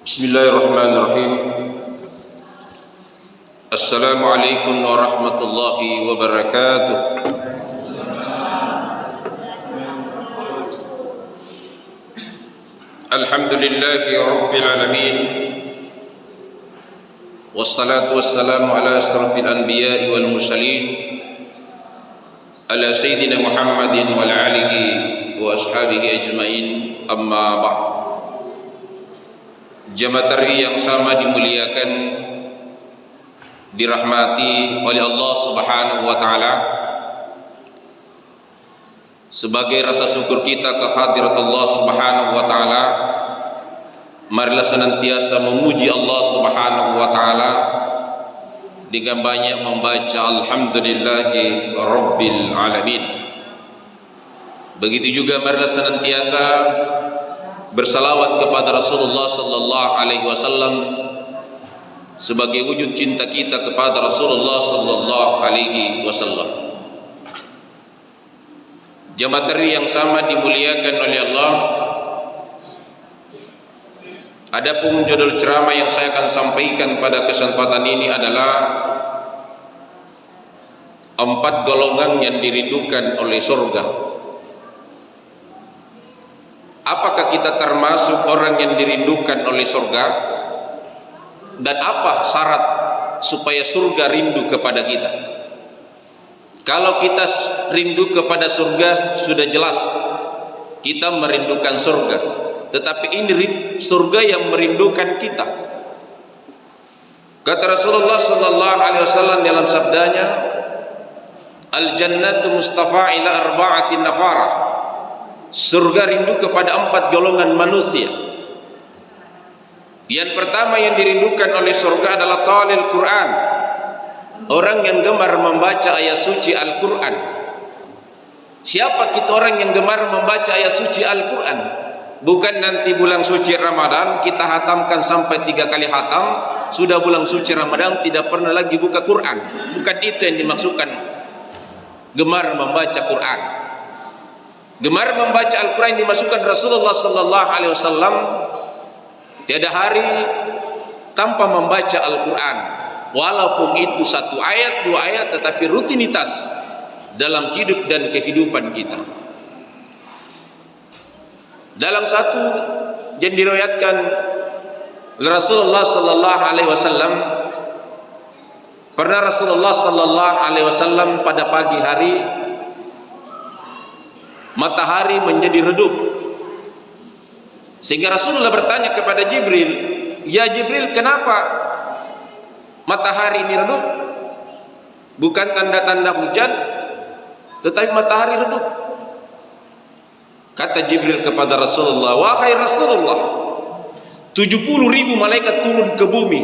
Bismillahirrahmanirrahim. Assalamualaikum warahmatullahi wabarakatuh. Alhamdulillahi rabbil alamin. Wassalatu wassalamu ala asrafil anbiya'i wal mursalin, ala sayyidina Muhammadin wa ala alihi wa ashabihi ajmain. Amma ba'd. Jamaah tarawih yang sama dimuliakan, dirahmati oleh Allah Subhanahu wa taala. Sebagai rasa syukur kita ke hadirat Allah Subhanahu wa taala, marilah senantiasa memuji Allah Subhanahu wa taala dengan banyak membaca alhamdulillahi rabbil alamin. Begitu juga marilah senantiasa bersalawat kepada Rasulullah sallallahu alaihi wasallam sebagai wujud cinta kita kepada Rasulullah sallallahu alaihi wasallam. Jamaah tarawih yang sama dimuliakan oleh Allah. Adapun judul ceramah yang saya akan sampaikan pada kesempatan ini adalah 4 golongan yang dirindukan oleh surga. Apakah kita termasuk orang yang dirindukan oleh surga? Dan apa syarat supaya surga rindu kepada kita? Kalau kita rindu kepada surga, sudah jelas kita merindukan surga. Tetapi ini surga yang merindukan kita. Kata Rasulullah sallallahu alaihi wasallam dalam sabdanya, "Al-jannatu mustafa ila arba'ati nafarah." Surga rindu kepada 4 golongan manusia. Yang pertama yang dirindukan oleh surga adalah talil Quran, orang yang gemar membaca ayat suci Al-Quran. Siapa kita orang yang gemar membaca ayat suci Al-Quran? Bukan nanti bulan suci Ramadan kita hatamkan sampai 3 kali hatam, sudah bulan suci Ramadan tidak pernah lagi buka Quran. Bukan itu yang dimaksudkan gemar membaca Quran. Gemar membaca Al-Quran dimasukkan Rasulullah sallallahu alaihi wasallam tiada hari tanpa membaca Al-Quran, walaupun itu 1 ayat 2 ayat, tetapi rutinitas dalam hidup dan kehidupan kita. Dalam satu yang diriwayatkan Rasulullah sallallahu alaihi wasallam, pernah Rasulullah sallallahu alaihi wasallam pada pagi hari matahari menjadi redup, sehingga Rasulullah bertanya kepada Jibril, "Ya Jibril, kenapa matahari ini redup? Bukan tanda-tanda hujan, tetapi matahari redup." Kata Jibril kepada Rasulullah, "Wahai Rasulullah, 70.000 malaikat turun ke bumi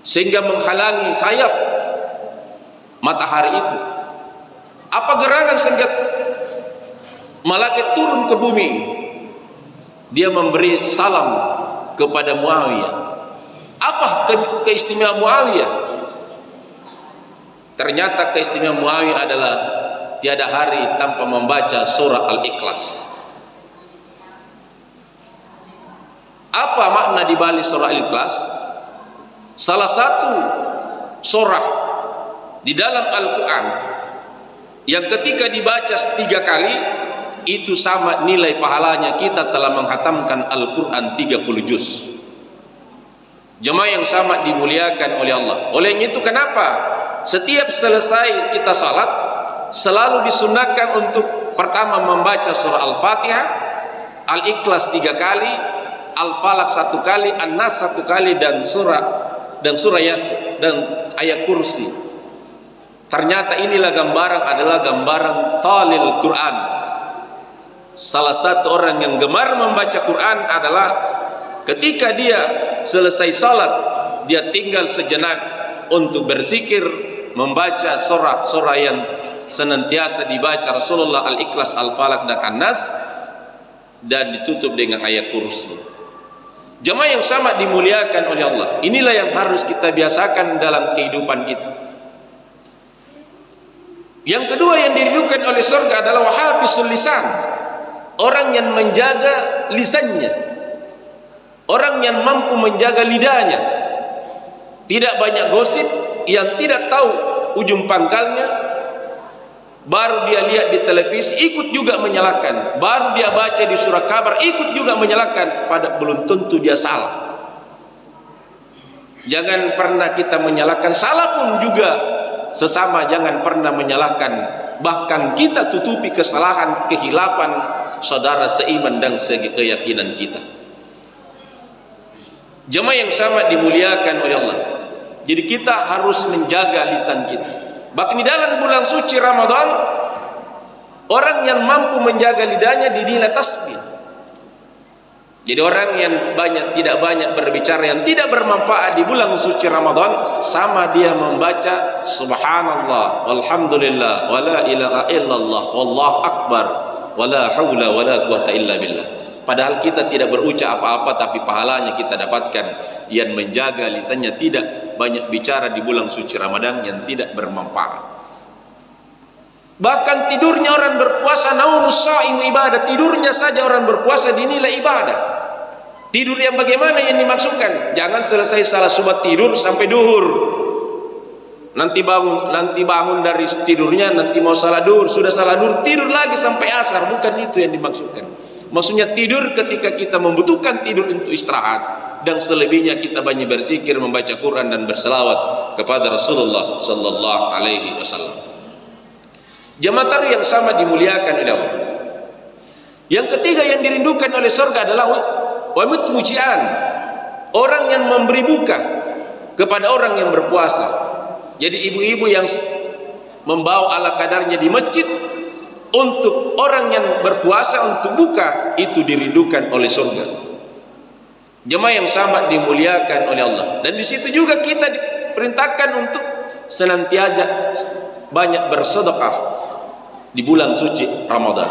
sehingga menghalangi sayap matahari itu. Apa gerangan sehingga malaikat turun ke bumi?" Dia memberi salam kepada Muawiyah. Apa keistimewaan Muawiyah? Ternyata keistimewaan Muawiyah adalah tiada hari tanpa membaca surah Al-Ikhlas. Apa makna dibalik surah Al-Ikhlas? Salah satu surah di dalam Al-Quran yang ketika dibaca 3 kali itu sama nilai pahalanya kita telah menghatamkan Al-Quran 30 juz. Jemaah yang sama dimuliakan oleh Allah. Oleh itu kenapa setiap selesai kita salat selalu disunahkan untuk pertama membaca surah Al-Fatihah, Al-Ikhlas 3 kali, Al-Falaq 1 kali, An-Nas 1 kali, dan surah Yasin dan ayat kursi. Ternyata inilah adalah gambaran talil Quran. Salah satu orang yang gemar membaca Quran adalah ketika dia selesai salat, dia tinggal sejenak untuk berzikir, membaca surah yang senantiasa dibaca Rasulullah, Al-Ikhlas, Al-Falaq, dan An-Nas, dan ditutup dengan ayat kursi. Jemaah yang sama dimuliakan oleh Allah. Inilah yang harus kita biasakan dalam kehidupan kita. Yang kedua yang dirindukan oleh surga adalah wahabisul lisan, orang yang menjaga lisannya, orang yang mampu menjaga lidahnya, tidak banyak gosip, yang tidak tahu ujung pangkalnya, baru dia lihat di televisi ikut juga menyalahkan, baru dia baca di surat kabar ikut juga menyalahkan, pada belum tentu dia salah. Jangan pernah kita menyalahkan, salah pun juga sesama jangan pernah menyalahkan, bahkan kita tutupi kesalahan, kehilapan saudara seiman dan keyakinan kita. Jemaah yang sama dimuliakan oleh Allah, jadi kita harus menjaga lisan kita. Bahkan di dalam bulan suci Ramadan, orang yang mampu menjaga lidahnya dinilai tasbih. Jadi orang yang tidak banyak berbicara, yang tidak bermanfaat di bulan suci Ramadan, sama dia membaca subhanallah walhamdulillah wala ilaha illallah wallahu akbar wala haula wala quwata illa billah. Padahal kita tidak berucap apa-apa, tapi pahalanya kita dapatkan. Yang menjaga lisannya, tidak banyak bicara di bulan suci Ramadan yang tidak bermanfaat. Bahkan tidurnya orang berpuasa, naumus shaim ibadah, tidurnya saja orang berpuasa dinilai ibadah. Tidur yang bagaimana yang dimaksudkan? Jangan selesai salah subuh tidur sampai duhur, nanti bangun dari tidurnya, nanti mau salah duhur, sudah salah duhur tidur lagi sampai asar. Bukan itu yang dimaksudkan. Maksudnya tidur ketika kita membutuhkan tidur untuk istirahat, dan selebihnya kita banyak berzikir, membaca Quran dan berselawat kepada Rasulullah sallallahu alaihi wasallam. Jemaah yang sama dimuliakan oleh Allah. Yang ketiga yang dirindukan oleh surga adalah mujian, orang yang memberi buka kepada orang yang berpuasa. Jadi ibu-ibu yang membawa ala kadarnya di masjid untuk orang yang berpuasa untuk buka, itu dirindukan oleh surga. Jemaah yang sama dimuliakan oleh Allah. Dan di situ juga kita diperintahkan untuk senantiasa banyak bersedekah di bulan suci Ramadan.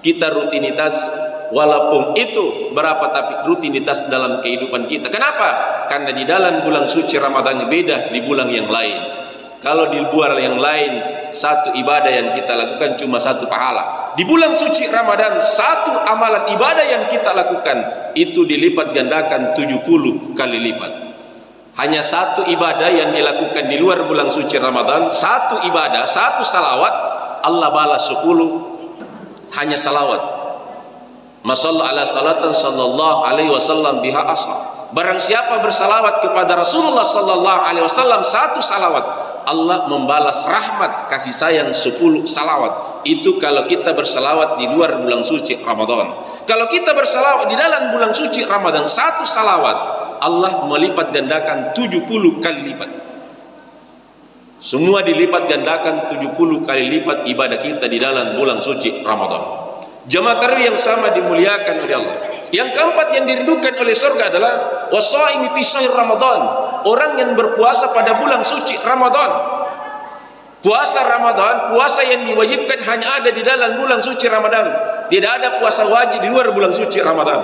Kita rutinitas, walaupun itu berapa, tapi rutinitas dalam kehidupan kita. Kenapa? Karena di dalam bulan suci Ramadan beda di bulan yang lain. Kalau di bulan yang lain satu ibadah yang kita lakukan cuma satu pahala, di bulan suci Ramadan satu amalan ibadah yang kita lakukan itu dilipat gandakan 70 kali lipat. Hanya satu ibadah yang dilakukan di luar bulan suci Ramadan, satu ibadah, satu salawat, Allah balas 10 hanya salawat. Masalla ala salatan sallallahu alaihi wasallam biha asra. Barang siapa bersalawat kepada Rasulullah sallallahu alaihi wasallam satu salawat, Allah membalas rahmat kasih sayang 10 salawat. Itu kalau kita bersalawat di luar bulan suci Ramadan. Kalau kita bersalawat di dalam bulan suci Ramadan satu salawat, Allah melipat gandakan 70 kali lipat. Semua dilipat gandakan 70 kali lipat ibadah kita di dalam bulan suci Ramadan. Jemaah tarawih yang sama dimuliakan oleh Allah. Yang keempat yang dirindukan oleh surga adalah wasaimi fi syahr Ramadan, orang yang berpuasa pada bulan suci Ramadan. Puasa Ramadan, puasa yang diwajibkan hanya ada di dalam bulan suci Ramadan. Tidak ada puasa wajib di luar bulan suci Ramadan,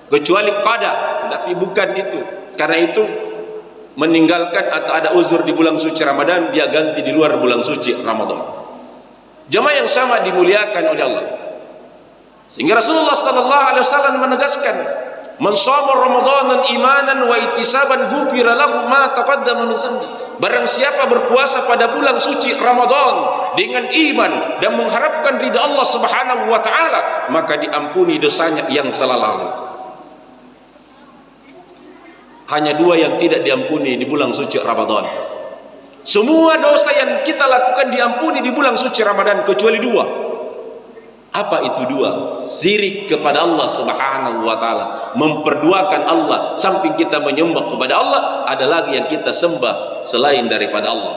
kecuali qada, tetapi bukan itu. Karena itu meninggalkan atau ada uzur di bulan suci Ramadan, dia ganti di luar bulan suci Ramadan. Jemaah yang sama dimuliakan oleh Allah. Sehingga Rasulullah sallallahu alaihi wasallam menegaskan, "Man shoma Ramadanan imanan wa ihtisaban ghufira lahu ma taqaddama min dhanbi." Barang siapa berpuasa pada bulan suci Ramadan dengan iman dan mengharapkan ridha Allah Subhanahu wa taala, maka diampuni dosanya yang telah lalu. Hanya dua yang tidak diampuni di bulan suci Ramadan. Semua dosa yang kita lakukan diampuni di bulan suci Ramadan kecuali dua. Apa itu dua? Syirik kepada Allah Subhanahu wa taala, memperduakan Allah. Samping kita menyembah kepada Allah, ada lagi yang kita sembah selain daripada Allah.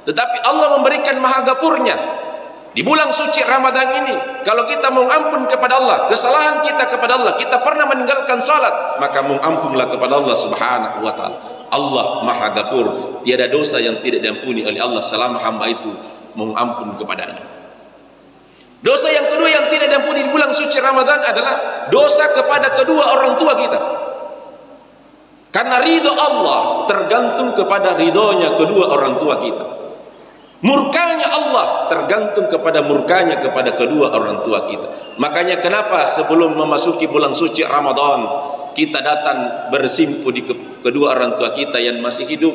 Tetapi Allah memberikan maha gafurnya di bulan suci Ramadan ini. Kalau kita mengampun kepada Allah kesalahan kita kepada Allah, kita pernah meninggalkan salat, maka mengampunlah kepada Allah Subhanahu wa taala. Allah maha gafur, tiada dosa yang tidak diampuni oleh Allah selama hamba itu mengampun kepadanya. Dosa yang kedua yang tidak diampuni di bulan suci Ramadan adalah dosa kepada kedua orang tua kita. Karena ridho Allah tergantung kepada ridhonya kedua orang tua kita. Murkanya Allah tergantung kepada murkanya kepada kedua orang tua kita. Makanya kenapa sebelum memasuki bulan suci Ramadan kita datang bersimpu di kedua orang tua kita yang masih hidup.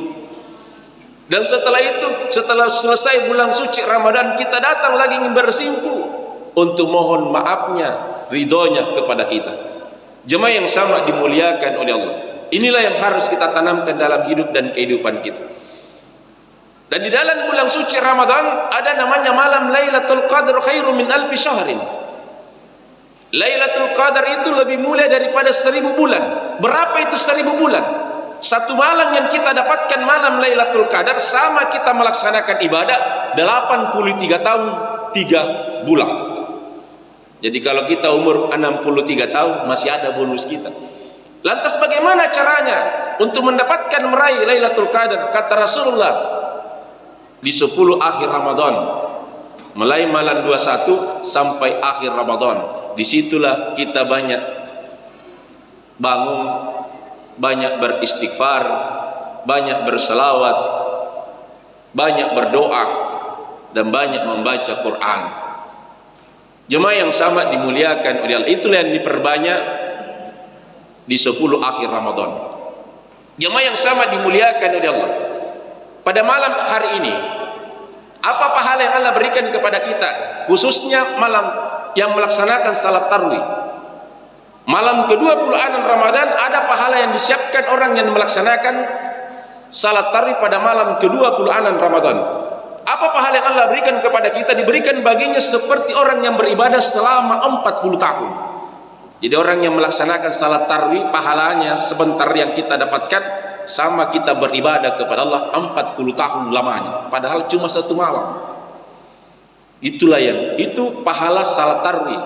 Dan setelah itu, setelah selesai bulan suci Ramadan, kita datang lagi ingin bersimpu untuk mohon maafnya, ridhonya kepada kita. Jemaah yang sama dimuliakan oleh Allah. Inilah yang harus kita tanamkan dalam hidup dan kehidupan kita. Dan di dalam bulan suci Ramadan ada namanya malam Lailatul Qadar khairu min alfi syahrin. Lailatul Qadar itu lebih mulia daripada 1000 bulan. Berapa itu 1000 bulan? Satu malam yang kita dapatkan malam Lailatul Qadar sama kita melaksanakan ibadah 83 tahun 3 bulan. Jadi kalau kita umur 63 tahun masih ada bonus kita. Lantas bagaimana caranya untuk mendapatkan meraih Lailatul Qadar? Kata Rasulullah, di 10 akhir Ramadan, mulai malam 21 sampai akhir Ramadan, disitulah kita banyak bangun, banyak beristighfar, banyak berselawat, banyak berdoa, dan banyak membaca Quran. Jemaah yang sama dimuliakan oleh Allah, itulah yang diperbanyak di 10 akhir Ramadan. Jemaah yang sama dimuliakan oleh Allah, pada malam hari ini apa pahala yang Allah berikan kepada kita, khususnya malam yang melaksanakan salat tarawih. Malam ke-26 Ramadan ada pahala yang disiapkan orang yang melaksanakan salat tarawih pada malam ke-26 Ramadan. Apa pahala yang Allah berikan kepada kita? Diberikan baginya seperti orang yang beribadah selama 40 tahun. Jadi orang yang melaksanakan salat tarawih pahalanya sebentar yang kita dapatkan sama kita beribadah kepada Allah 40 tahun lamanya, padahal cuma satu malam. Itulah yang itu pahala salat tarawih,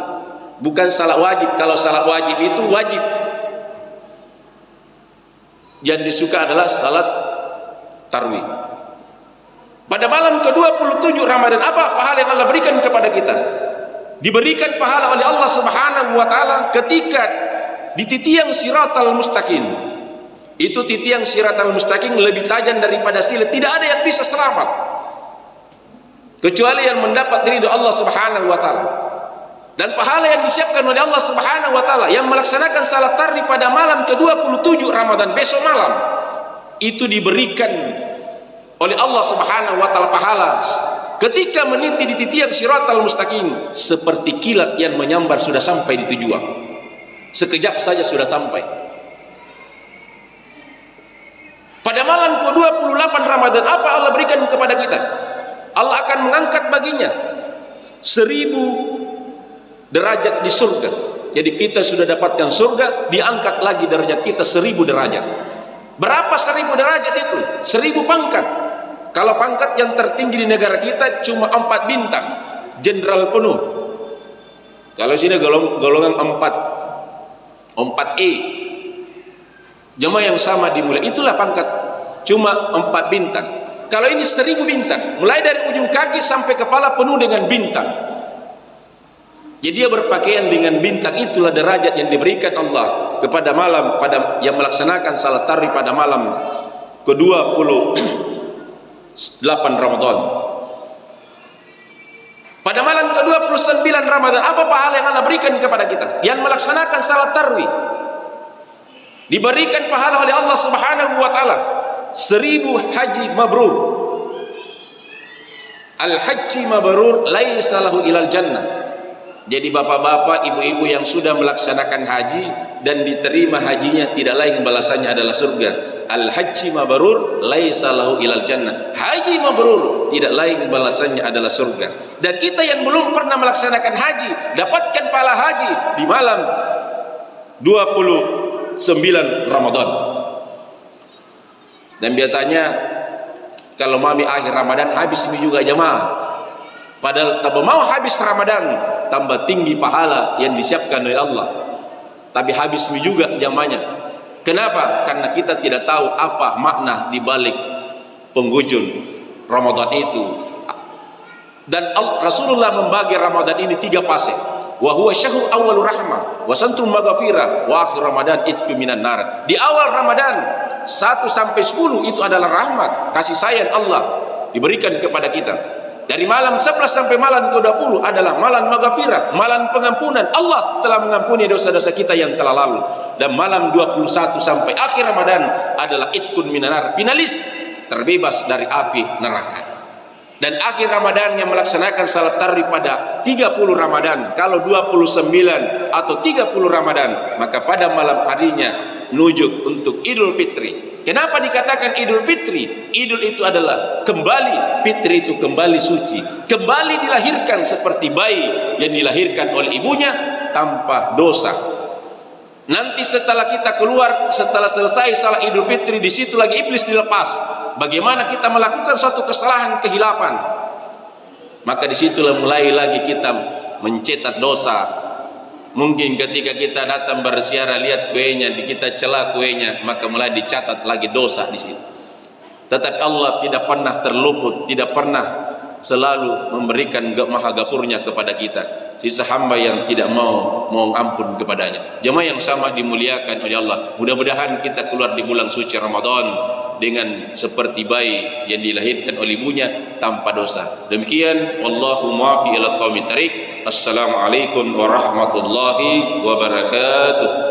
bukan salat wajib. Kalau salat wajib itu wajib, yang disuka adalah salat tarawih. Pada malam ke-27 Ramadan apa pahala yang Allah berikan kepada kita? Diberikan pahala oleh Allah Subhanahu wa taala ketika di titiang Siratal Mustaqim. Itu titiang Siratal Mustaqim lebih tajam daripada silet, tidak ada yang bisa selamat kecuali yang mendapat ridho Allah Subhanahu wa taala. Dan pahala yang disiapkan oleh Allah Subhanahu wa taala yang melaksanakan salat tarawih pada malam ke-27 Ramadan besok malam, itu diberikan oleh Allah Subhanahu wa taala pahala ketika meniti di titian Siratal Mustaqim seperti kilat yang menyambar sudah sampai di tujuan. Sekejap saja sudah sampai. Pada malam ke-28 Ramadan apa Allah berikan kepada kita? Allah akan mengangkat baginya 1000 derajat di surga. Jadi kita sudah dapatkan surga, diangkat lagi derajat kita 1000 derajat. Berapa 1000 derajat itu? 1000 pangkat. Kalau pangkat yang tertinggi di negara kita cuma 4 bintang, jenderal penuh. Kalau sini golongan 4E. Jemaah yang sama dimulai, itulah pangkat cuma 4 bintang. Kalau ini 1000 bintang, mulai dari ujung kaki sampai kepala penuh dengan bintang. Jadi dia berpakaian dengan bintang. Itulah derajat yang diberikan Allah kepada malam pada yang melaksanakan salat tarawih pada malam ke-28 Ramadan. Pada malam ke-29 Ramadan apa pahala yang Allah berikan kepada kita yang melaksanakan salat tarawih? Diberikan pahala oleh Allah Subhanahu wa taala 1000 haji mabrur. Al-haji mabrur laisa lahu ilal jannah. Jadi bapak-bapak, ibu-ibu yang sudah melaksanakan haji dan diterima hajinya, tidak lain balasannya adalah surga. Al-haji mabrur laisa lahu ilal jannah. Haji mabrur tidak lain balasannya adalah surga. Dan kita yang belum pernah melaksanakan haji dapatkan pahala haji di malam 29 Ramadan. Dan biasanya kalau mami akhir Ramadan habis mi juga jamaah. Padahal tambah mau habis Ramadan tambah tinggi pahala yang disiapkan oleh Allah. Tapi habis mi juga jamaahnya. Kenapa? Karena kita tidak tahu apa makna di balik penghujung Ramadan itu. Dan Rasulullah membagi Ramadan ini 3 fase. Wa huwa syahrul awwalur rahmah wa santul maghfirah wa akhir Ramadan itu minan nar. Di awal Ramadan 1 sampai 10 itu adalah rahmat, kasih sayang Allah diberikan kepada kita. Dari malam 11 sampai malam ke-20 adalah malam maghfirah, malam pengampunan. Allah telah mengampuni dosa-dosa kita yang telah lalu. Dan malam 21 sampai akhir Ramadan adalah itkun minanar, finalis, terbebas dari api neraka. Dan akhir Ramadan yang melaksanakan salat tarawih pada 30 Ramadan, kalau 29 atau 30 Ramadan, maka pada malam harinya nujuk untuk Idul Fitri. Kenapa dikatakan Idul Fitri? Idul itu adalah kembali, fitri itu kembali suci, kembali dilahirkan seperti bayi yang dilahirkan oleh ibunya tanpa dosa. Nanti setelah kita keluar, setelah selesai salat Idul Fitri, di situ lagi iblis dilepas. Bagaimana kita melakukan suatu kesalahan, kehilapan, maka disitulah mulai lagi kita mencetak dosa. Mungkin ketika kita datang berziarah, lihat kuenya, kita celah kuenya, maka mulai dicatat lagi dosa di situ. Tetapi Allah tidak pernah terluput, tidak pernah, selalu memberikan maha gapurnya kepada kita. Sisa hamba yang tidak mau ampun kepadanya. Jemaah yang sama dimuliakan oleh Allah. Mudah-mudahan kita keluar di bulan suci Ramadan dengan seperti bayi yang dilahirkan oleh ibunya tanpa dosa. Demikian, wallahu muwaffiq ila qaumit thariq. Assalamualaikum warahmatullahi wabarakatuh.